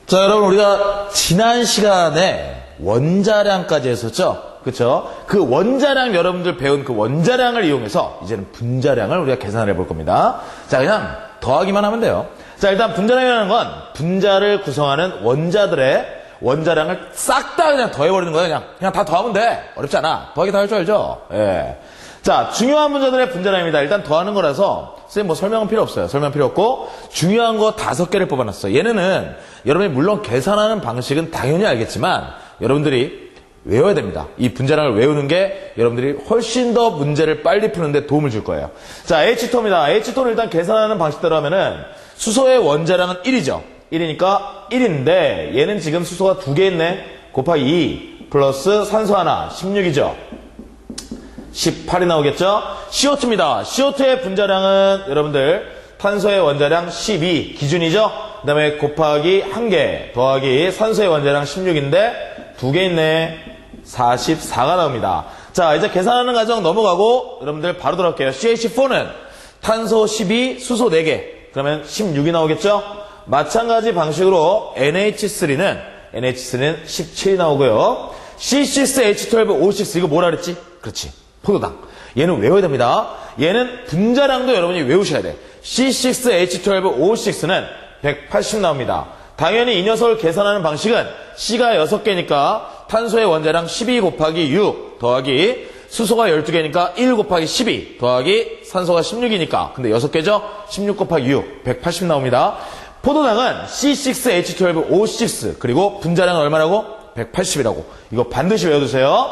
자, 여러분, 우리가 지난 시간에 원자량까지 했었죠? 그쵸? 그 원자량, 여러분들 배운 그 원자량을 이용해서 이제는 분자량을 우리가 계산을 해볼 겁니다. 자, 그냥 더하기만 하면 돼요. 자, 일단 분자량이라는 건 분자를 구성하는 원자들의 원자량을 싹 다 그냥 더해버리는 거예요. 그냥 다 더하면 돼. 어렵지 않아. 더하기 다 할 줄 알죠? 예. 자, 중요한 분자들의 분자량입니다. 일단 더하는 거라서 선생님 뭐 설명은 필요 없어요. 설명 필요 없고 중요한 거 5개를 뽑아놨어요. 얘네는 여러분이 물론 계산하는 방식은 당연히 알겠지만 여러분들이 외워야 됩니다. 이 분자량을 외우는 게 여러분들이 훨씬 더 문제를 빨리 푸는데 도움을 줄 거예요. 자, H2입니다. H2는 일단 계산하는 방식대로 하면은 수소의 원자량은 1이죠. 1이니까 1인데 얘는 지금 수소가 2개 있네. 곱하기 2 플러스 산소 하나 16이죠. 18이 나오겠죠? CO2입니다. CO2의 분자량은 여러분들 탄소의 원자량 12 기준이죠? 그 다음에 곱하기 1개 더하기 산소의 원자량 16인데 2개 있네. 44가 나옵니다. 자, 이제 계산하는 과정 넘어가고 여러분들 바로 들어갈게요. CH4는 탄소 12, 수소 4개. 그러면 16이 나오겠죠? 마찬가지 방식으로 NH3는 17이 나오고요. C6H12O6 이거 뭐라 그랬지? 그렇지. 포도당. 얘는 외워야 됩니다. 얘는 분자량도 여러분이 외우셔야 돼. C6H12O6는 180 나옵니다. 당연히 이 녀석을 계산하는 방식은 C가 6개니까 탄소의 원자량 12 곱하기 6 더하기 수소가 12개니까 1 곱하기 12 더하기 산소가 16이니까 근데 6개죠? 16 곱하기 6 180 나옵니다. 포도당은 C6H12O6 그리고 분자량은 얼마라고? 180이라고. 이거 반드시 외워두세요.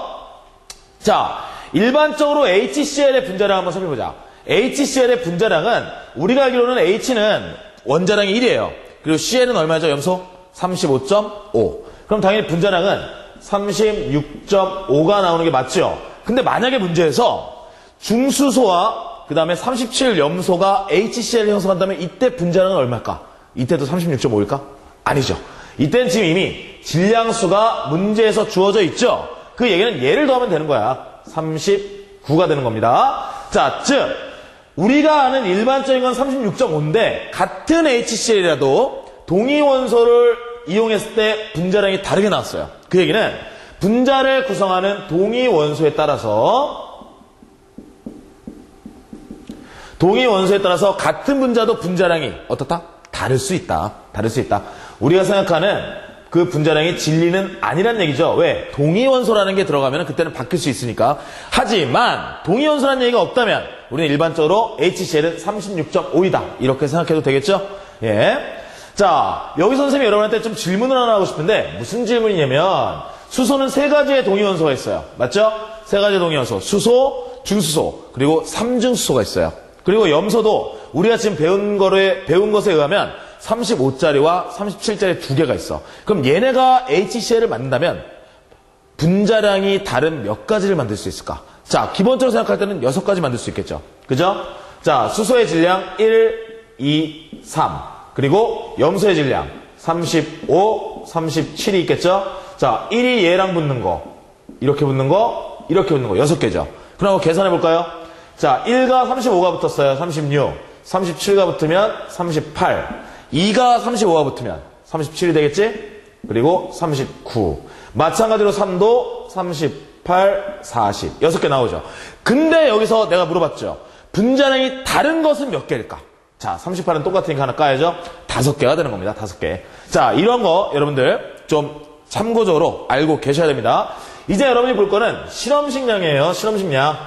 자, 일반적으로 HCl의 분자량 한번 살펴보자. HCl의 분자량은 우리가 알기로는 H는 원자량이 1이에요. 그리고 Cl은 얼마죠? 염소? 35.5. 그럼 당연히 분자량은 36.5가 나오는 게 맞죠? 근데 만약에 문제에서 중수소와 그 다음에 37 염소가 HCl을 형성한다면 이때 분자량은 얼마일까? 이때도 36.5일까? 아니죠. 이때는 지금 이미 질량수가 문제에서 주어져 있죠? 그 얘기는 얘를 더하면 되는 거야. 39가 되는 겁니다. 자, 즉 우리가 아는 일반적인 건 36.5인데 같은 HCl이라도 동위 원소를 이용했을 때 분자량이 다르게 나왔어요. 그 얘기는 분자를 구성하는 동위 원소에 따라서 같은 분자도 분자량이 어떻다? 다를 수 있다. 우리가 생각하는 그 분자량이 진리는 아니란 얘기죠. 왜? 동위원소라는 게 들어가면 그때는 바뀔 수 있으니까. 하지만 동위원소라는 얘기가 없다면 우리는 일반적으로 HCl은 36.5이다. 이렇게 생각해도 되겠죠? 예. 자, 여기서 선생님이 여러분한테 좀 질문을 하나 하고 싶은데 무슨 질문이냐면 수소는 3가지의 동위원소가 있어요. 맞죠? 3가지의 동위원소. 수소, 중수소, 그리고 3중수소가 있어요. 그리고 염소도 우리가 지금 배운 것에 의하면 35짜리와 37짜리 2개가 있어. 그럼 얘네가 HCl을 만든다면 분자량이 다른 몇 가지를 만들 수 있을까? 자, 기본적으로 생각할 때는 6가지 만들 수 있겠죠. 그죠? 자, 수소의 질량 1, 2, 3. 그리고 염소의 질량 35, 37이 있겠죠? 자, 1이 얘랑 붙는 거, 이렇게 붙는 거, 이렇게 붙는 거 6개죠. 그럼 계산해 볼까요? 자, 1과 35가 붙었어요. 36. 37가 붙으면 38. 2가 35가 붙으면 37이 되겠지? 그리고 39. 마찬가지로 3도 38, 40. 6개 나오죠. 근데 여기서 내가 물어봤죠. 분자량이 다른 것은 몇 개일까? 자, 38은 똑같으니까 하나 까야죠. 5개가 되는 겁니다. 5개. 자, 이런 거 여러분들 좀 참고적으로 알고 계셔야 됩니다. 이제 여러분이 볼 거는 실험식량이에요. 실험식량.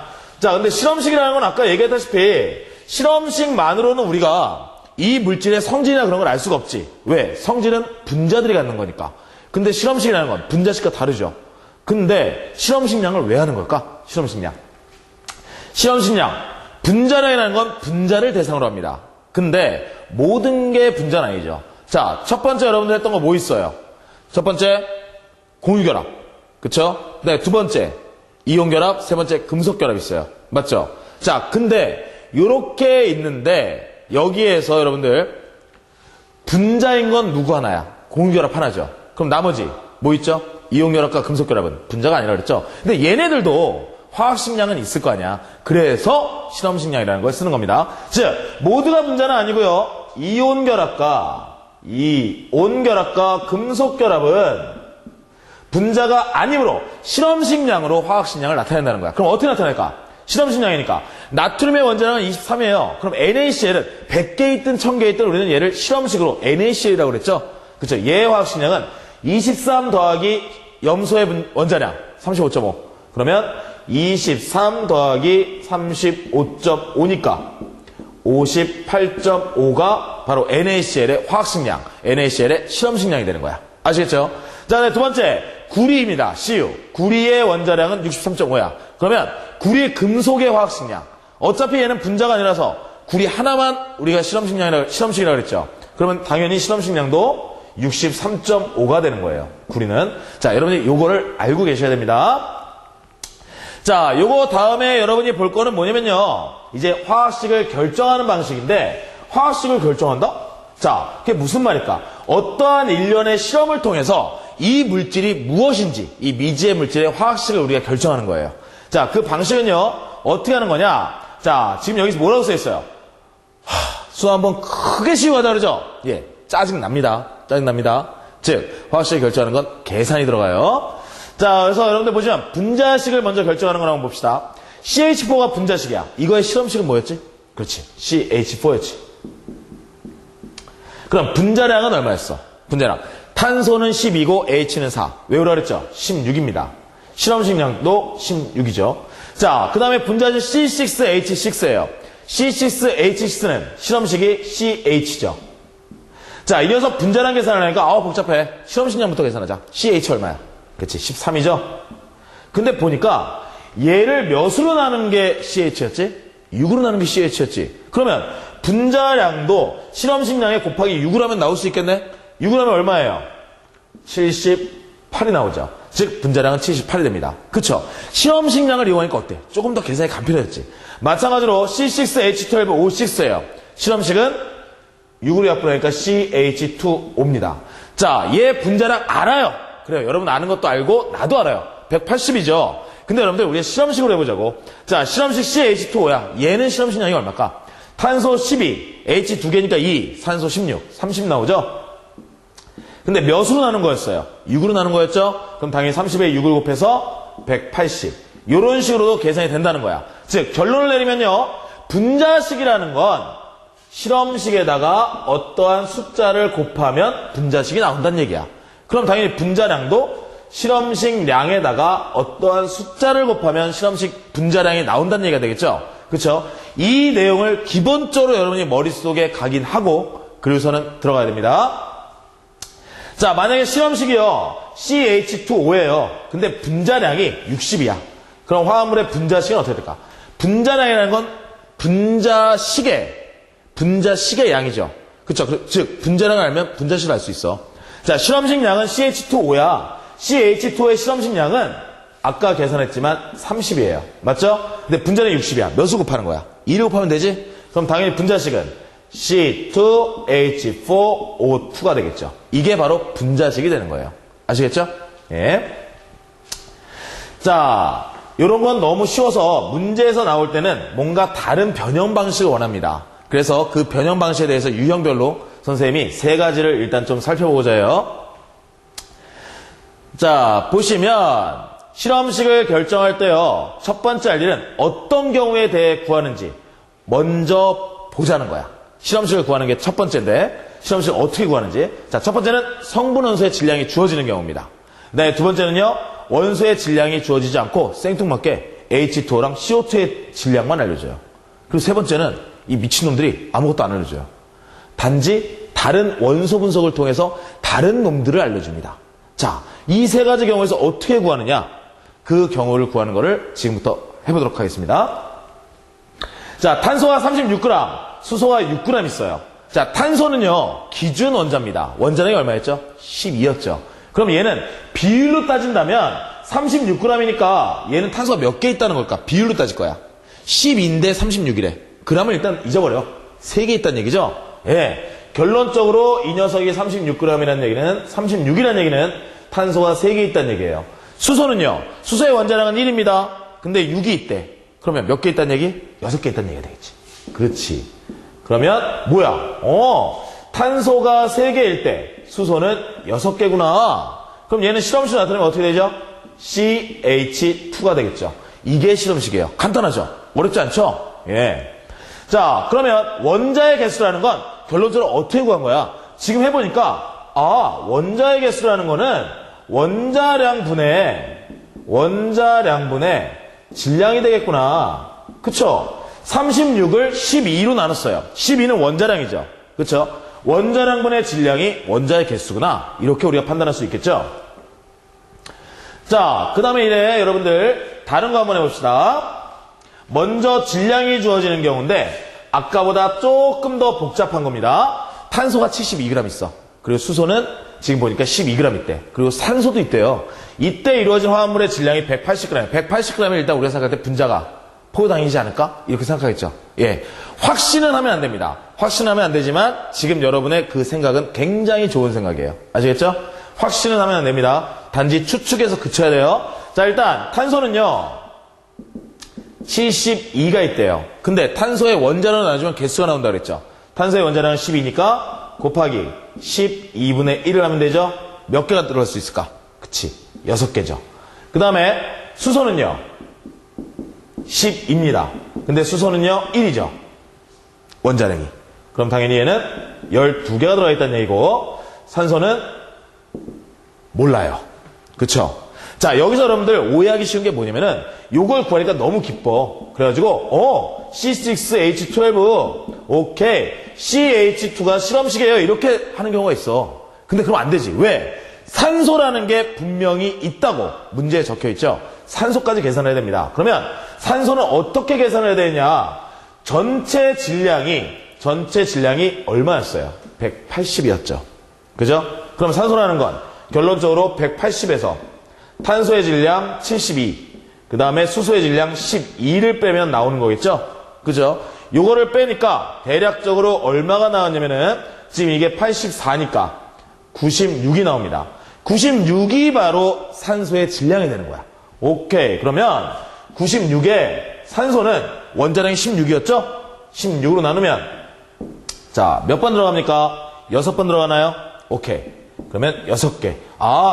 자, 근데 실험식이라는 건 아까 얘기했다시피 실험식만으로는 우리가 이 물질의 성질이나 그런 걸 알 수가 없지. 왜? 성질은 분자들이 갖는 거니까. 근데 실험식이라는 건 분자식과 다르죠. 근데 실험식량을 왜 하는 걸까? 실험식량. 분자량이라는 건 분자를 대상으로 합니다. 근데 모든 게 분자는 아니죠. 자, 첫 번째 여러분들 했던 거 뭐 있어요? 첫 번째 공유결합. 그쵸? 네, 두 번째 이온결합, 세 번째 금속결합 있어요. 맞죠? 자, 근데 요렇게 있는데 여기에서 여러분들 분자인 건 누구 하나야? 공유결합 하나죠. 그럼 나머지 뭐 있죠? 이온결합과 금속결합은 분자가 아니라 그랬죠. 근데 얘네들도 화학식량은 있을 거 아니야. 그래서 실험식량이라는 걸 쓰는 겁니다. 즉 모두가 분자는 아니고요. 이온결합과 이 온결합과 금속결합은 분자가 아니므로 실험식량으로 화학식량을 나타낸다는 거야. 그럼 어떻게 나타낼까? 실험식량이니까. 나트륨의 원자량은 23이에요. 그럼 NaCl은 100개 있든 1000개 있든 우리는 얘를 실험식으로 NaCl이라고 그랬죠? 그쵸? 얘의 화학식량은 23 더하기 염소의 원자량 35.5. 그러면 23 더하기 35.5니까 58.5가 바로 NaCl의 화학식량, NaCl의 실험식량이 되는 거야. 아시겠죠? 자, 네, 두 번째, 구리입니다. Cu. 구리의 원자량은 63.5야. 그러면 구리 금속의 화학식량. 어차피 얘는 분자가 아니라서 구리 하나만 우리가 실험식이라고 그랬죠. 그러면 당연히 실험식량도 63.5가 되는 거예요. 구리는. 자, 여러분이 요거를 알고 계셔야 됩니다. 자, 요거 다음에 여러분이 볼 거는 뭐냐면요. 이제 화학식을 결정하는 방식인데, 화학식을 결정한다? 자, 그게 무슨 말일까? 어떠한 일련의 실험을 통해서 이 물질이 무엇인지, 이 미지의 물질의 화학식을 우리가 결정하는 거예요. 자, 그 방식은요, 어떻게 하는 거냐? 자, 지금 여기서 뭐라고 써있어요? 수학 한번 크게 씌워가자 그러죠? 예, 짜증납니다. 짜증납니다. 즉, 화학식을 결정하는 건 계산이 들어가요. 자, 그래서 여러분들 보시면 분자식을 먼저 결정하는 걸 한번 봅시다. CH4가 분자식이야. 이거의 실험식은 뭐였지? 그렇지, CH4였지. 그럼 분자량은 얼마였어? 분자량. 탄소는 12고 H는 4. 외우라 그랬죠? 16입니다. 실험식량도 16이죠. 자, 그 다음에 분자식 C6H6예요. C6H6는 실험식이 CH죠. 자, 이래서 분자량 계산을 하니까 복잡해. 실험식량부터 계산하자. CH 얼마야? 그치, 13이죠? 근데 보니까 얘를 몇으로 나누는 게 CH였지? 6으로 나누는 게 CH였지. 그러면 분자량도 실험식량에 곱하기 6을 하면 나올 수 있겠네? 6을 하면 얼마예요? 78이 나오죠. 즉 분자량은 78이 됩니다. 그쵸? 실험식량을 이용하니까 어때? 조금 더 계산이 간편해졌지. 마찬가지로 C6H12O6예요. 실험식은 6으로 약분하니까 CH2O입니다. 자, 얘 분자량 알아요. 그래요. 여러분 아는 것도 알고 나도 알아요. 180이죠. 근데 여러분들 우리가 실험식으로 해보자고. 자, 실험식 CH2O야. 얘는 실험식량이 얼마일까? 탄소 12, H 2개니까 2, 산소 16, 30 나오죠? 근데 몇으로 나눈 거였어요? 6으로 나눈 거였죠? 그럼 당연히 30에 6을 곱해서 180. 이런 식으로도 계산이 된다는 거야. 즉, 결론을 내리면요. 분자식이라는 건 실험식에다가 어떠한 숫자를 곱하면 분자식이 나온다는 얘기야. 그럼 당연히 분자량도 실험식량에다가 어떠한 숫자를 곱하면 실험식 분자량이 나온다는 얘기가 되겠죠? 그렇죠? 이 내용을 기본적으로 여러분이 머릿속에 각인하고 그리고서는 들어가야 됩니다. 자, 만약에 실험식이요. CH2O예요. 근데 분자량이 60이야. 그럼 화합물의 분자식은 어떻게 될까? 분자량이라는 건 분자식의 양이죠. 그렇죠? 즉 분자량을 알면 분자식을 알 수 있어. 자, 실험식 양은 CH2O야. CH2O의 실험식 양은 아까 계산했지만 30이에요. 맞죠? 근데 분자량이 60이야. 몇을 곱하는 거야? 2를 곱하면 되지? 그럼 당연히 분자식은 C2H4O2가 되겠죠. 이게 바로 분자식이 되는 거예요. 아시겠죠? 예. 자, 이런 건 너무 쉬워서 문제에서 나올 때는 뭔가 다른 변형 방식을 원합니다. 그래서 그 변형 방식에 대해서 유형별로 선생님이 3가지를 일단 좀 살펴보고자 해요. 자, 보시면 실험식을 결정할 때요. 첫 번째 할 일은 어떤 경우에 대해 구하는지 먼저 보자는 거야. 실험식을 구하는 게 첫 번째인데 실험식을 어떻게 구하는지. 자, 첫 번째는 성분 원소의 질량이 주어지는 경우입니다. 네, 두 번째는요. 원소의 질량이 주어지지 않고 생뚱맞게 H2O랑 CO2의 질량만 알려줘요. 그리고 세 번째는 이 미친놈들이 아무것도 안 알려줘요. 단지 다른 원소 분석을 통해서 다른 놈들을 알려줍니다. 자, 이 3가지 경우에서 어떻게 구하느냐? 그 경우를 구하는 거를 지금부터 해보도록 하겠습니다. 자, 탄소가 36g, 수소가 6g 있어요. 자, 탄소는요, 기준 원자입니다. 원자량이 얼마였죠? 12였죠. 그럼 얘는 비율로 따진다면 36g이니까 얘는 탄소가 몇 개 있다는 걸까? 비율로 따질 거야. 12인데 36이래. g을 일단 잊어버려. 3개 있다는 얘기죠? 예. 결론적으로 이 녀석이 36g이라는 얘기는, 36이라는 얘기는 탄소가 3개 있다는 얘기예요. 수소는요, 수소의 원자량은 1입니다. 근데 6이 있대. 그러면 몇 개 있다는 얘기? 6개 있다는 얘기가 되겠지. 그렇지. 그러면 뭐야? 탄소가 3개일 때 수소는 6개구나. 그럼 얘는 실험식으로 나타내면 어떻게 되죠? CH2가 되겠죠. 이게 실험식이에요. 간단하죠? 어렵지 않죠? 예. 자, 그러면 원자의 개수라는 건 결론적으로 어떻게 구한 거야? 지금 해보니까, 원자의 개수라는 거는 원자량분의 질량이 되겠구나. 그쵸? 36을 12로 나눴어요. 12는 원자량이죠. 그쵸? 원자량분의 질량이 원자의 개수구나. 이렇게 우리가 판단할 수 있겠죠? 자, 그 다음에 이제 여러분들 다른 거 한번 해봅시다. 먼저 질량이 주어지는 경우인데 아까보다 조금 더 복잡한 겁니다. 탄소가 72g 있어. 그리고 수소는 지금 보니까 12g 있대. 그리고 산소도 있대요. 이때 이루어진 화합물의 질량이 180g. 180g을 일단 우리가 생각할 때 분자가 포효당이지 않을까? 이렇게 생각하겠죠. 예. 확신은 하면 안 됩니다. 확신하면 안 되지만 지금 여러분의 그 생각은 굉장히 좋은 생각이에요. 아시겠죠? 확신은 하면 안 됩니다. 단지 추측에서 그쳐야 돼요. 자, 일단 탄소는요. 72가 있대요. 근데 탄소의 원자로 나눠주면 개수가 나온다고 그랬죠. 탄소의 원자량은 12니까 곱하기 12분의 1을 하면 되죠. 몇 개가 들어갈 수 있을까? 그치. 6개죠. 그 다음에 수소는요. 10입니다. 근데 수소는요. 1이죠. 원자량이. 그럼 당연히 얘는 12개가 들어가 있다는 얘기고 산소는 몰라요. 그쵸? 자, 여기서 여러분들 오해하기 쉬운 게 뭐냐면은 요걸 구하니까 너무 기뻐. 그래가지고 C6H12 오케이 CH2가 실험식이에요. 이렇게 하는 경우가 있어. 근데 그럼 안 되지. 왜? 산소라는 게 분명히 있다고 문제에 적혀 있죠. 산소까지 계산해야 됩니다. 그러면 산소는 어떻게 계산해야 되냐? 전체 질량이 얼마였어요? 180이었죠. 그죠? 그럼 산소라는 건 결론적으로 180에서 탄소의 질량 72, 그 다음에 수소의 질량 12를 빼면 나오는 거겠죠? 그죠? 요거를 빼니까 대략적으로 얼마가 나왔냐면은 지금 이게 84니까 96이 나옵니다. 96이 바로 산소의 질량이 되는 거야. 오케이. 그러면 96에 산소는 원자량이 16이었죠? 16으로 나누면 자, 몇 번 들어갑니까? 6번 들어가나요? 오케이. 그러면 6개.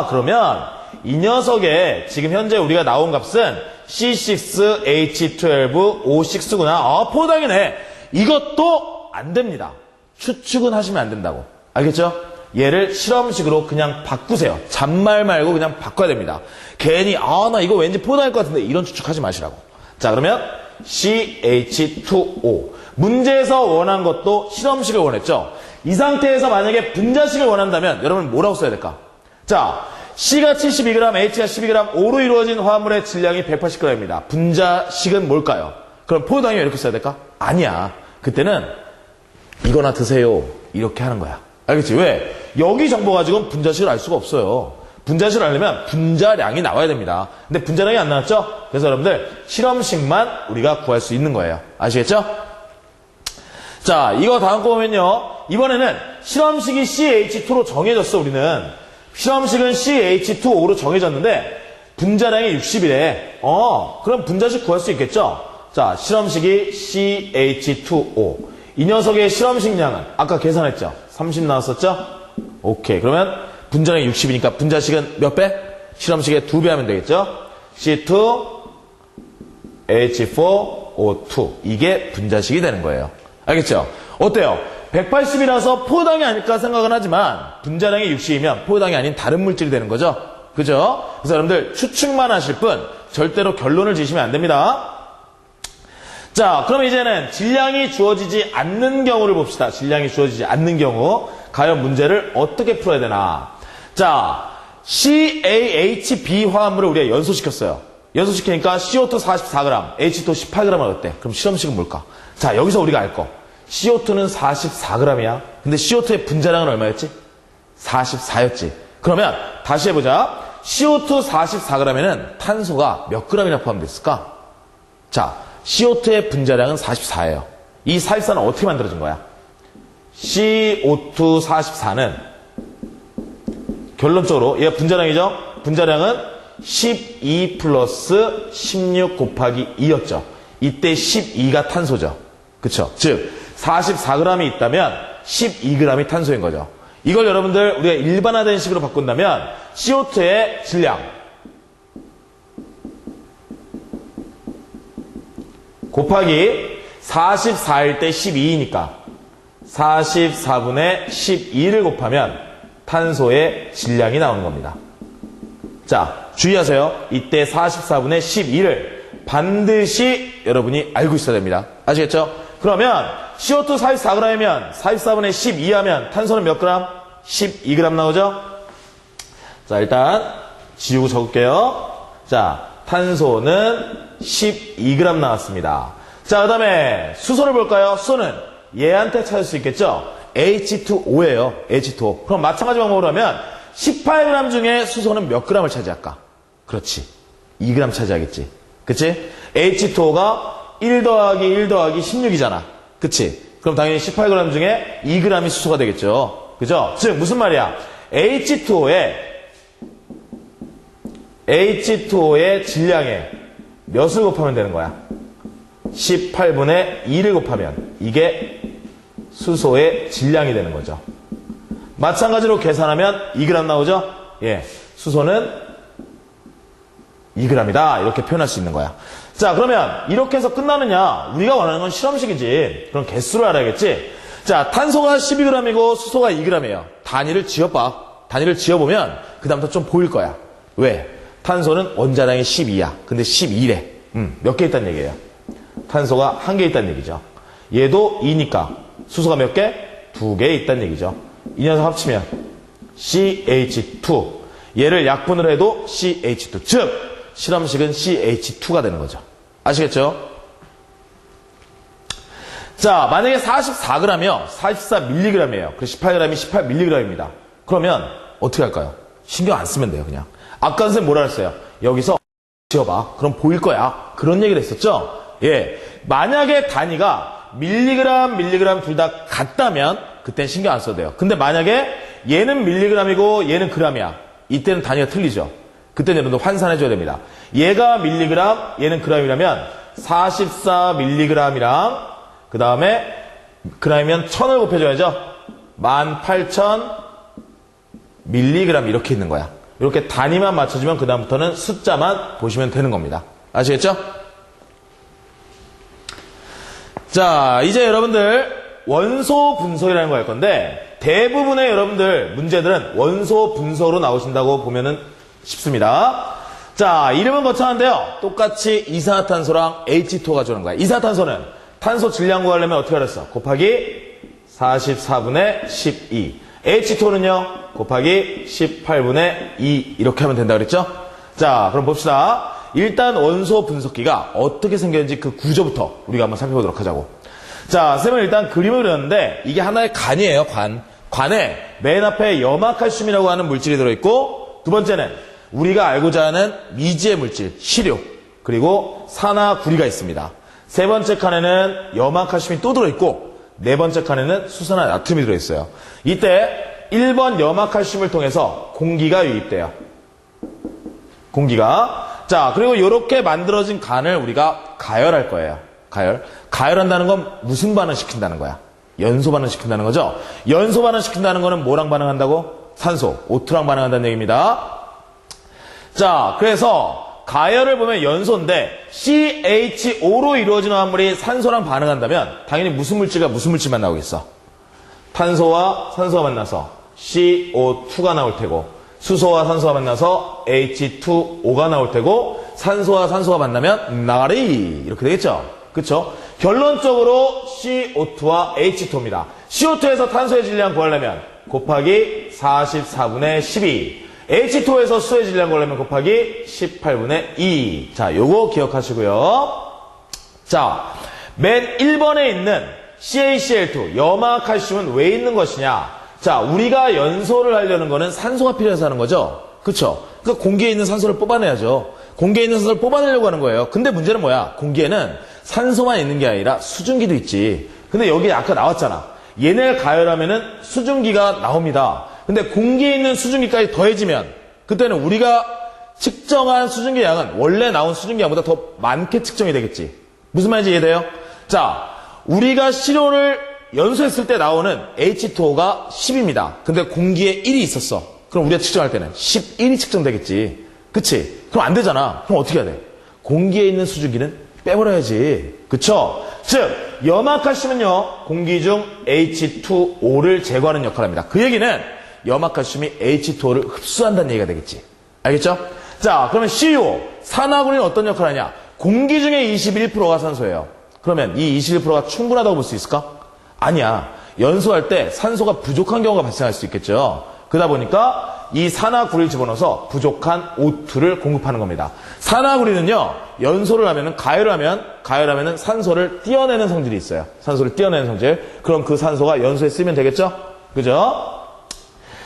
그러면 이 녀석의 지금 현재 우리가 나온 값은 C6H12O6구나. 포당이네. 이것도 안 됩니다. 추측은 하시면 안 된다고. 알겠죠? 얘를 실험식으로 그냥 바꾸세요. 잔말 말고 그냥 바꿔야 됩니다. 괜히 나 이거 왠지 포당일 것 같은데 이런 추측하지 마시라고. 자, 그러면 CH2O. 문제에서 원한 것도 실험식을 원했죠. 이 상태에서 만약에 분자식을 원한다면 여러분 뭐라고 써야 될까? 자, C가 72g, H가 12g, O로 이루어진 화합물의 질량이 180g입니다. 분자식은 뭘까요? 그럼 포효당이 이렇게 써야 될까? 아니야. 그때는 이거나 드세요. 이렇게 하는 거야. 알겠지? 왜? 여기 정보 가지고는 분자식을 알 수가 없어요. 분자식을 알려면 분자량이 나와야 됩니다. 근데 분자량이 안 나왔죠? 그래서 여러분들 실험식만 우리가 구할 수 있는 거예요. 아시겠죠? 자, 이거 다음 거 보면요. 이번에는 실험식이 CH2로 정해졌어, 우리는. 실험식은 CH2O로 정해졌는데 분자량이 60이래. 그럼 분자식 구할 수 있겠죠? 자, 실험식이 CH2O. 이 녀석의 실험식량은 아까 계산했죠? 30 나왔었죠? 오케이. 그러면 분자량이 60이니까 분자식은 몇 배? 실험식의 2배 하면 되겠죠? C2H4O2. 이게 분자식이 되는 거예요. 알겠죠? 어때요? 180이라서 포효당이 아닐까 생각은 하지만 분자량이 60이면 포효당이 아닌 다른 물질이 되는 거죠. 그죠? 그래서 여러분들 추측만 하실 뿐 절대로 결론을 지시면 안 됩니다. 자, 그럼 이제는 질량이 주어지지 않는 경우를 봅시다. 질량이 주어지지 않는 경우 과연 문제를 어떻게 풀어야 되나. 자, CaHB 화합물을 우리가 연소시켰어요. 연소시키니까 CO2 44g, H2 18g을 얻었대. 그럼 실험식은 뭘까? 자, 여기서 우리가 알 거. CO2는 44g이야. 근데 CO2의 분자량은 얼마였지? 44였지. 그러면 다시 해보자. CO2 44g에는 탄소가 몇 g이나 포함됐을까? 자, CO2의 분자량은 44예요. 이 44는 어떻게 만들어진 거야? CO2 44는 결론적으로 얘가 분자량이죠? 분자량은 12 플러스 16 곱하기 2였죠. 이때 12가 탄소죠. 그쵸? 즉 44g이 있다면 12g이 탄소인 거죠. 이걸 여러분들 우리가 일반화된 식으로 바꾼다면 CO2의 질량 곱하기 44일 때 12이니까 44분의 12를 곱하면 탄소의 질량이 나오는 겁니다. 자, 주의하세요. 이때 44분의 12를 반드시 여러분이 알고 있어야 됩니다. 아시겠죠? 그러면 CO2 44g이면 44분의 12 하면 탄소는 몇 그램? 12g 나오죠? 자, 일단 지우고 적을게요. 자, 탄소는 12g 나왔습니다. 자, 그 다음에 수소를 볼까요? 수소는 얘한테 찾을 수 있겠죠? H2O예요. H2O. 그럼 마찬가지 방법으로 하면 18g 중에 수소는 몇 g을 차지할까? 그렇지. 2g 차지하겠지. 그치? H2O가 1 더하기 1 더하기 16이잖아. 그치? 그럼 당연히 18g 중에 2g이 수소가 되겠죠. 그죠? 즉, 무슨 말이야? H2O의 질량에 몇을 곱하면 되는 거야? 18분의 2를 곱하면 이게 수소의 질량이 되는 거죠. 마찬가지로 계산하면 2g 나오죠? 예. 수소는 2g이다. 이렇게 표현할 수 있는 거야. 자, 그러면 이렇게 해서 끝나느냐? 우리가 원하는 건 실험식이지. 그럼 개수를 알아야겠지? 자, 탄소가 12g이고 수소가 2g이에요. 단위를 지어봐. 단위를 지어보면 그다음부터 좀 보일 거야. 왜? 탄소는 원자량이 12야. 근데 12래. 몇 개 있다는 얘기예요. 탄소가 1개 있다는 얘기죠. 얘도 2니까 수소가 몇 개? 2개 있다는 얘기죠. 이 녀석 합치면 CH2. 얘를 약분을 해도 CH2. 즉 실험식은 CH2가 되는 거죠. 아시겠죠? 자, 만약에 44g이요. 44mg이에요. 그래서 18g이 18mg입니다. 그러면 어떻게 할까요? 신경 안 쓰면 돼요, 그냥. 아까 선생님 뭐라 했어요? 여기서 지어봐. 그럼 보일 거야. 그런 얘기를 했었죠? 예. 만약에 단위가 밀리그램 둘 다 같다면 그땐 신경 안 써도 돼요. 근데 만약에 얘는 밀리그램이고 얘는 그램이야. 이때는 단위가 틀리죠. 그때는 여러분들 환산해줘야 됩니다. 얘가 밀리그램, 얘는 그램이라면 44mg이랑 그 다음에 그램이면 1000을 곱해줘야죠. 18,000mg 이렇게 있는 거야. 이렇게 단위만 맞춰주면 그 다음부터는 숫자만 보시면 되는 겁니다. 아시겠죠? 자, 이제 여러분들 원소 분석이라는 거 할 건데 대부분의 여러분들 문제들은 원소 분석으로 나오신다고 보면은 쉽습니다. 자, 이름은 거창한데요. 똑같이 이산화탄소랑 H2O 가져오는 거야. 이산화탄소는 탄소 질량 구하려면 어떻게 하랬어? 곱하기 44분의 12. H2O는요, 곱하기 18분의 2. 이렇게 하면 된다 그랬죠? 자, 그럼 봅시다. 일단 원소 분석기가 어떻게 생겼는지 그 구조부터 우리가 한번 살펴보도록 하자고. 자, 쌤은 일단 그림을 그렸는데 이게 하나의 관이에요, 관. 관에 맨 앞에 염화칼슘이라고 하는 물질이 들어있고 두 번째는 우리가 알고자 하는 미지의 물질, 시료, 그리고 산화 구리가 있습니다. 세 번째 칸에는 염화칼슘이 또 들어있고 네 번째 칸에는 수산화 나트륨이 들어있어요. 이때 1번 염화칼슘을 통해서 공기가 유입돼요. 공기가. 자, 그리고 이렇게 만들어진 간을 우리가 가열할 거예요. 가열한다는 건 무슨 반응 시킨다는 거야? 연소 반응 시킨다는 거죠? 연소 반응 시킨다는 거는 뭐랑 반응한다고? 산소, O2랑 반응한다는 얘기입니다. 자, 그래서 가열을 보면 연소인데 CHO로 이루어지는 화물이 산소랑 반응한다면 당연히 무슨 물질과 무슨 물질만 나오겠어? 탄소와 산소가 만나서 CO2가 나올 테고 수소와 산소가 만나서 H2O가 나올 테고 산소와 산소가 만나면 나가리 이렇게 되겠죠? 그쵸? 결론적으로 CO2와 H2O입니다. CO2에서 탄소의 질량 구하려면 곱하기 44분의 12 H2O에서 수소의 질량 구하려면 곱하기 18분의 2 자, 요거 기억하시고요. 자, 맨 1번에 있는 CaCl2 염화칼슘은 왜 있는 것이냐? 자, 우리가 연소를 하려는 거는 산소가 필요해서 하는 거죠? 그쵸? 그러니까 공기에 있는 산소를 뽑아내야죠. 공기에 있는 산소를 뽑아내려고 하는 거예요. 근데 문제는 뭐야? 공기에는 산소만 있는 게 아니라 수증기도 있지. 근데 여기 아까 나왔잖아. 얘네를 가열하면은 수증기가 나옵니다. 근데 공기에 있는 수증기까지 더해지면 그때는 우리가 측정한 수증기 양은 원래 나온 수증기 양보다 더 많게 측정이 되겠지. 무슨 말인지 이해돼요? 자, 우리가 시료를 연소했을 때 나오는 H2O가 10입니다. 근데 공기에 1이 있었어. 그럼 우리가 측정할 때는 11이 측정되겠지. 그치? 그럼 안 되잖아. 그럼 어떻게 해야 돼? 공기에 있는 수증기는 빼버려야지. 그쵸? 즉, 염화칼슘은요, 공기 중 H2O를 제거하는 역할을 합니다. 그 얘기는 염화칼슘이 H2O를 흡수한다는 얘기가 되겠지. 알겠죠? 자, 그러면 CuO, 산화구리는 어떤 역할을 하냐? 공기 중에 21%가 산소예요. 그러면 이 21%가 충분하다고 볼 수 있을까? 아니야. 연소할 때 산소가 부족한 경우가 발생할 수 있겠죠. 그러다 보니까 이 산화구리를 집어넣어서 부족한 O2를 공급하는 겁니다. 산화구리는요, 연소를 하면은, 가열하면은 산소를 떼어내는 성질이 있어요. 산소를 떼어내는 성질. 그럼 그 산소가 연소에 쓰이면 되겠죠? 그죠?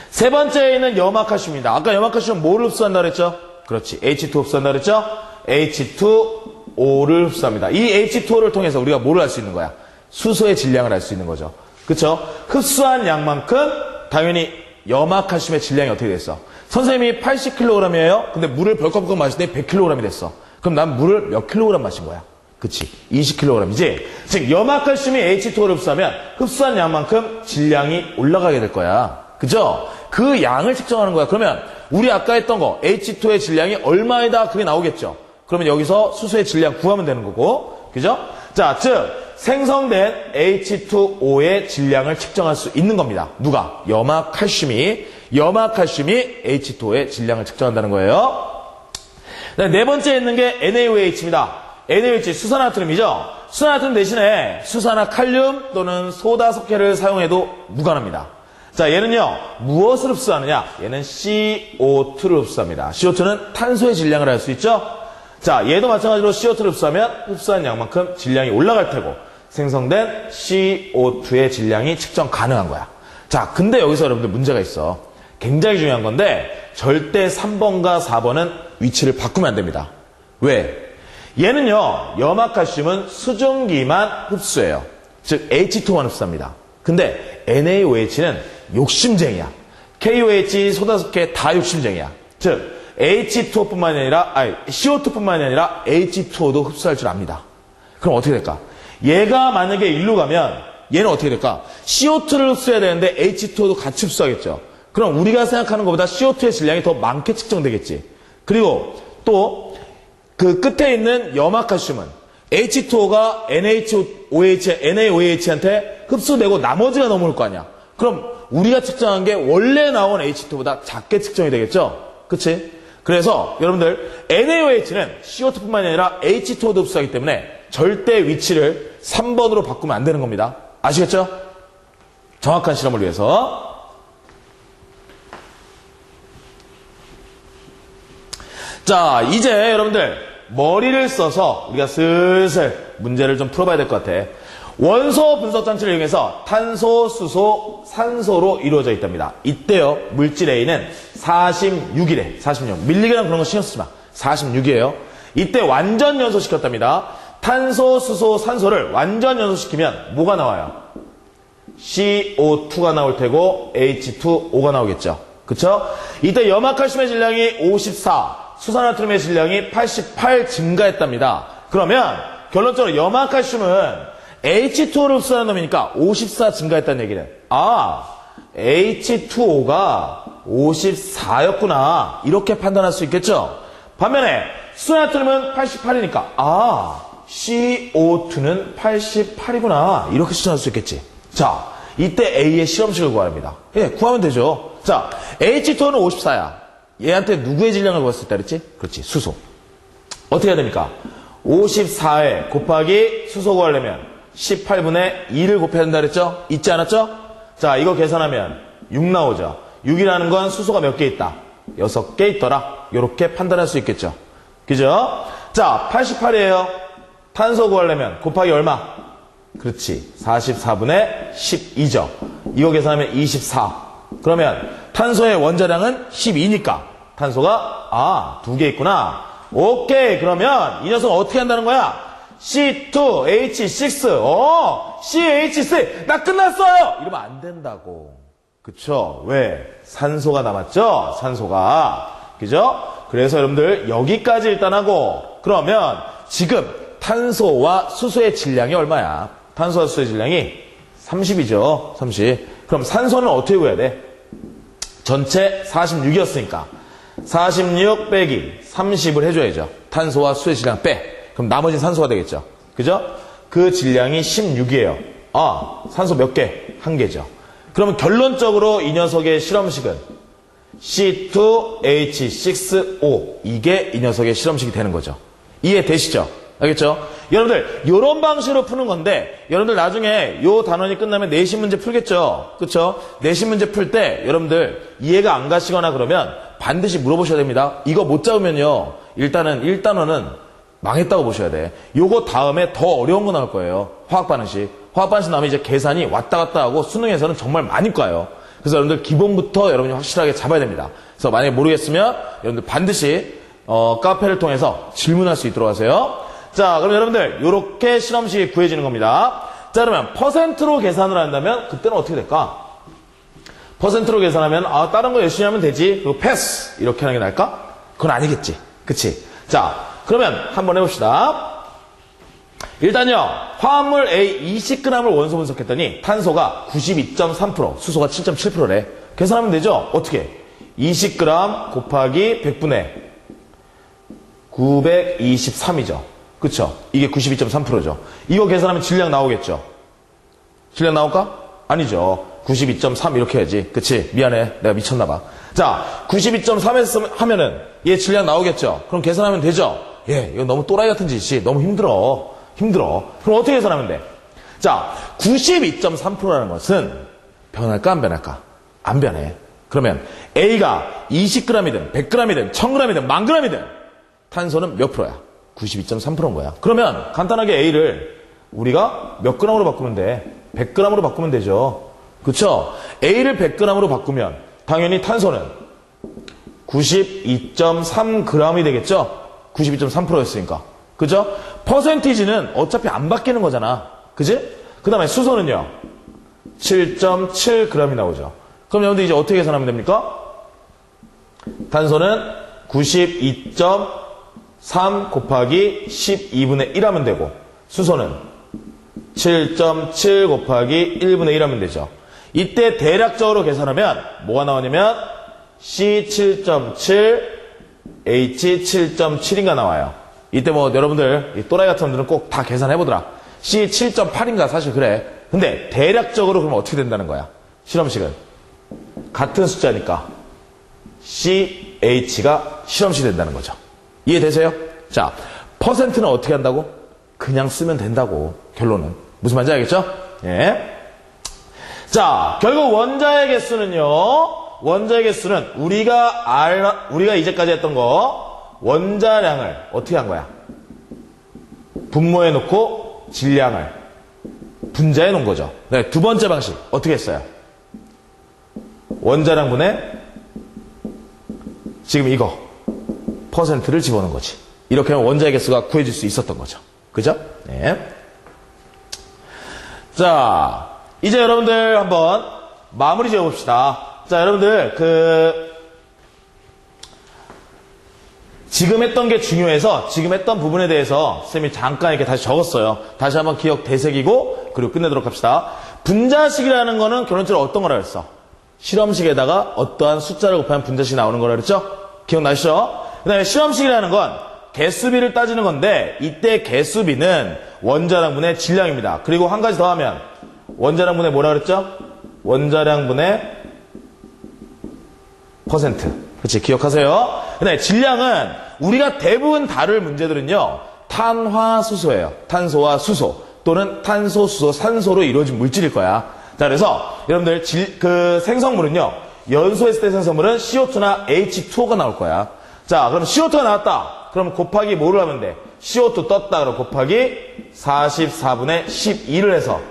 세 번째에 있는 염화칼슘입니다. 아까 염화칼슘은 뭐를 흡수한다 그랬죠? 그렇지. H2O 흡수한다 그랬죠? H2O를 흡수합니다. 이 H2O를 통해서 우리가 뭐를 할 수 있는 거야? 수소의 질량을 알 수 있는 거죠. 그쵸? 흡수한 양만큼 당연히 염화칼슘의 질량이 어떻게 됐어? 선생님이 80kg이에요. 근데 물을 벌컥벌컥 마시더니 100kg이 됐어. 그럼 난 물을 몇 킬로그램 마신 거야? 그치? 20kg이지? 즉 염화칼슘이 H2O를 흡수하면 흡수한 양만큼 질량이 올라가게 될 거야. 그죠? 그 양을 측정하는 거야. 그러면 우리 아까 했던 거 H2O의 질량이 얼마이다 그게 나오겠죠. 그러면 여기서 수소의 질량 구하면 되는 거고. 그죠? 자, 즉 생성된 H2O의 질량을 측정할 수 있는 겁니다. 누가? 염화칼슘이 H2O의 질량을 측정한다는 거예요. 네 번째 있는 게 NaOH입니다. NaOH 수산화트륨이죠. 수산화트륨 대신에 수산화칼륨 또는 소다석회를 사용해도 무관합니다. 자, 얘는요, 무엇을 흡수하느냐? 얘는 CO2를 흡수합니다. CO2는 탄소의 질량을 알 수 있죠? 자, 얘도 마찬가지로 CO2를 흡수하면 흡수한 양만큼 질량이 올라갈 테고, 생성된 CO2의 질량이 측정 가능한 거야. 자, 근데 여기서 여러분들 문제가 있어. 굉장히 중요한 건데, 절대 3번과 4번은 위치를 바꾸면 안 됩니다. 왜? 얘는요, 염화칼슘은 수증기만 흡수해요. 즉, H2만 흡수합니다. 근데 NaOH는 욕심쟁이야. KOH, 소다석회 다 욕심쟁이야. 즉 H2O뿐만이 아니라 CO2뿐만이 아니라 H2O도 흡수할 줄 압니다. 그럼 어떻게 될까? 얘가 만약에 일로 가면 얘는 어떻게 될까? CO2를 흡수해야 되는데 H2O도 같이 흡수하겠죠. 그럼 우리가 생각하는 것보다 CO2의 질량이 더 많게 측정되겠지. 그리고 또 그 끝에 있는 염화칼슘은 H2O가 NaOH한테 흡수되고 나머지가 넘어올 거 아니야. 그럼 우리가 측정한 게 원래 나온 H2보다 작게 측정이 되겠죠? 그치? 그래서 여러분들 NaOH는 CO2뿐만이 아니라 H2O도 흡수하기 때문에 절대 위치를 3번으로 바꾸면 안 되는 겁니다. 아시겠죠? 정확한 실험을 위해서. 자, 이제 여러분들 머리를 써서 우리가 슬슬 문제를 좀 풀어봐야 될 것 같아. 원소 분석 장치를 이용해서 탄소, 수소, 산소로 이루어져 있답니다. 이때요, 물질 A는 46이래. 46. 밀리그램 그런 거 신경 쓰지 마. 46이에요. 이때 완전 연소시켰답니다. 탄소, 수소, 산소를 완전 연소시키면 뭐가 나와요? CO2가 나올 테고 H2O가 나오겠죠. 그쵸? 이때 염화칼슘의 질량이 54, 수산화트륨의 질량이 88 증가했답니다. 그러면 결론적으로 염화칼슘은 H2O를 흡수하는 놈이니까 54 증가했다는 얘기는 H2O가 54였구나 이렇게 판단할 수 있겠죠. 반면에 수산화트륨은 88이니까 CO2는 88이구나 이렇게 추정할 수 있겠지. 자, 이때 A의 실험식을 구합니다. 예, 구하면 되죠. 자, H2O는 54야. 얘한테 누구의 질량을 구했을 때 그랬지? 그렇지, 수소. 어떻게 해야 됩니까? 54에 곱하기 수소 구하려면 18분의 2를 곱해야 된다 그랬죠? 있지 않았죠? 자, 이거 계산하면 6 나오죠. 6이라는 건 수소가 몇 개 있다? 6개 있더라. 이렇게 판단할 수 있겠죠. 그죠? 자, 88이에요. 탄소 구하려면 곱하기 얼마? 그렇지. 44분의 12죠. 이거 계산하면 24. 그러면 탄소의 원자량은 12니까 탄소가 2개 있구나. 오케이. 그러면 이 녀석은 어떻게 한다는 거야? C2H6 CH3 나 끝났어요 이러면 안 된다고. 그쵸? 왜? 산소가 남았죠? 산소가. 그죠? 그래서 여러분들 여기까지 일단 하고 그러면 지금 탄소와 수소의 질량이 얼마야? 탄소와 수소의 질량이 30이죠. 30. 그럼 산소는 어떻게 구해야 돼? 전체 46이었으니까 46 빼기 30을 해줘야죠. 탄소와 수의 질량 빼. 그럼 나머지는 산소가 되겠죠. 그죠? 그 질량이 16이에요. 아, 산소 몇 개? 한 개죠. 그러면 결론적으로 이 녀석의 실험식은 C2H6O. 이게 이 녀석의 실험식이 되는 거죠. 이해되시죠? 알겠죠? 여러분들 이런 방식으로 푸는 건데 여러분들 나중에 요 단원이 끝나면 내신 문제 풀겠죠? 그렇죠? 내신 문제 풀 때 여러분들 이해가 안 가시거나 그러면 반드시 물어보셔야 됩니다. 이거 못 잡으면요 일단은 1단원은 망했다고 보셔야 돼. 요거 다음에 더 어려운 거 나올 거예요. 화학반응식. 화학반응식 나오면 이제 계산이 왔다 갔다 하고 수능에서는 정말 많이 까요. 그래서 여러분들 기본부터 여러분이 확실하게 잡아야 됩니다. 그래서 만약에 모르겠으면 여러분들 반드시 카페를 통해서 질문할 수 있도록 하세요. 자, 그럼 여러분들 이렇게 실험식이 구해지는 겁니다. 자, 그러면 퍼센트로 계산을 한다면 그때는 어떻게 될까? 퍼센트로 계산하면 다른 거 열심히 하면 되지. 그리고 패스 이렇게 하는 게 나을까? 그건 아니겠지. 그치? 자, 그러면 한번 해봅시다. 일단요, 화합물 A 20g을 원소 분석했더니 탄소가 92.3%, 수소가 7.7%래. 계산하면 되죠? 어떻게? 20g 곱하기 100분의 923이죠. 그쵸? 이게 92.3%죠. 이거 계산하면 질량 나오겠죠? 질량 나올까? 아니죠. 92.3 이렇게 해야지. 그치? 미안해. 내가 미쳤나봐. 자, 92.3에서 하면은 얘 질량 나오겠죠? 그럼 계산하면 되죠? 예, 이거 너무 또라이 같은 짓이 너무 힘들어. 그럼 어떻게 계산하면 돼? 자, 92.3%라는 것은 변할까 안 변할까? 안 변해. 그러면 A가 20g이든 100g이든 1000g이든 10,000g이든 탄소는 몇 프로야? 92.3%인 거야. 그러면 간단하게 A를 우리가 몇 g으로 바꾸면 돼? 100g으로 바꾸면 되죠. 그쵸? A를 100g으로 바꾸면 당연히 탄소는 92.3g이 되겠죠? 92.3%였으니까. 그죠? 퍼센티지는 어차피 안 바뀌는 거잖아. 그지? 그 다음에 수소는요. 7.7g이 나오죠. 그럼 여러분들 이제 어떻게 계산하면 됩니까? 탄소는 92.3 곱하기 12분의 1 하면 되고 수소는 7.7 곱하기 1분의 1 하면 되죠. 이때 대략적으로 계산하면 뭐가 나오냐면 C7.7 H7.7인가 나와요. 이때 뭐 여러분들 이 또라이 같은 분들은 꼭 다 계산해보더라. C7.8인가 사실 그래. 근데 대략적으로 그러면 어떻게 된다는 거야? 실험식은 같은 숫자니까 CH가 실험식 된다는 거죠. 이해되세요? 자, 퍼센트는 어떻게 한다고? 그냥 쓰면 된다고. 결론은 무슨 말인지 알겠죠? 예. 자, 결국 원자의 개수는요. 원자의 개수는 우리가 이제까지 했던 거 원자량을 어떻게 한 거야? 분모해 놓고 질량을 분자해 놓은 거죠. 네, 두 번째 방식 어떻게 했어요? 원자량 분의 지금 이거 퍼센트를 집어넣은 거지. 이렇게 하면 원자의 개수가 구해질 수 있었던 거죠. 그죠? 네. 자, 이제 여러분들 한번 마무리 지어봅시다. 자, 여러분들 지금 했던 게 중요해서 지금 했던 부분에 대해서 쌤이 잠깐 이렇게 다시 적었어요. 다시 한번 기억 되새기고 그리고 끝내도록 합시다. 분자식이라는 거는 결론적으로 어떤 거라 그랬어? 실험식에다가 어떠한 숫자를 곱하면 분자식이 나오는 거라 그랬죠? 기억나시죠? 그 다음에 실험식이라는 건 개수비를 따지는 건데 이때 개수비는 원자량분의 질량입니다. 그리고 한 가지 더 하면 원자량분의 뭐라 그랬죠? 원자량분의 퍼센트. 그렇지, 기억하세요. 그 다음에 질량은 우리가 대부분 다룰 문제들은요 탄화수소예요. 탄소와 수소 또는 탄소, 수소, 산소로 이루어진 물질일 거야. 자, 그래서 여러분들 생성물은요 연소했을 때 생성물은 CO2나 H2O가 나올 거야. 자, 그럼 CO2가 나왔다. 그럼 곱하기 뭐를 하면 돼? CO2 떴다. 그럼 곱하기 44분의 12를 해서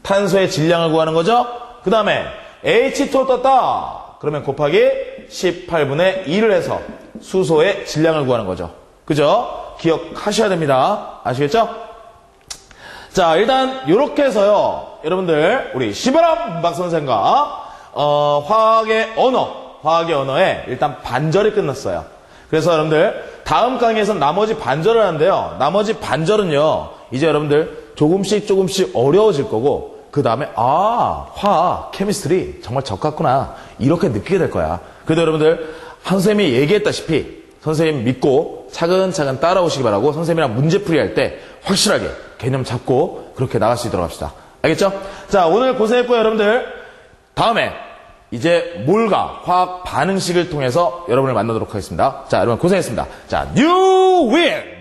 탄소의 질량을 구하는 거죠. 그 다음에 H2O 떴다. 그러면 곱하기 18분의 2를 해서 수소의 질량을 구하는 거죠. 그죠? 기억하셔야 됩니다. 아시겠죠? 자, 일단 이렇게 해서요. 여러분들 우리 시바람 박선생과 화학의 언어에 일단 반절이 끝났어요. 그래서 여러분들 다음 강의에서는 나머지 반절을 하는데요. 나머지 반절은요. 이제 여러분들 조금씩 어려워질 거고 그 다음에 화학, 케미스트리 정말 적같구나 이렇게 느끼게 될 거야. 그래도 여러분들 선생님이 얘기했다시피 선생님 믿고 차근차근 따라오시기 바라고 선생님이랑 문제풀이 할 때 확실하게 개념 잡고 그렇게 나갈 수 있도록 합시다. 알겠죠? 자, 오늘 고생했고요, 여러분들. 다음에 이제 몰과 화학 반응식을 통해서 여러분을 만나도록 하겠습니다. 자, 여러분 고생했습니다. 자, 뉴 윈!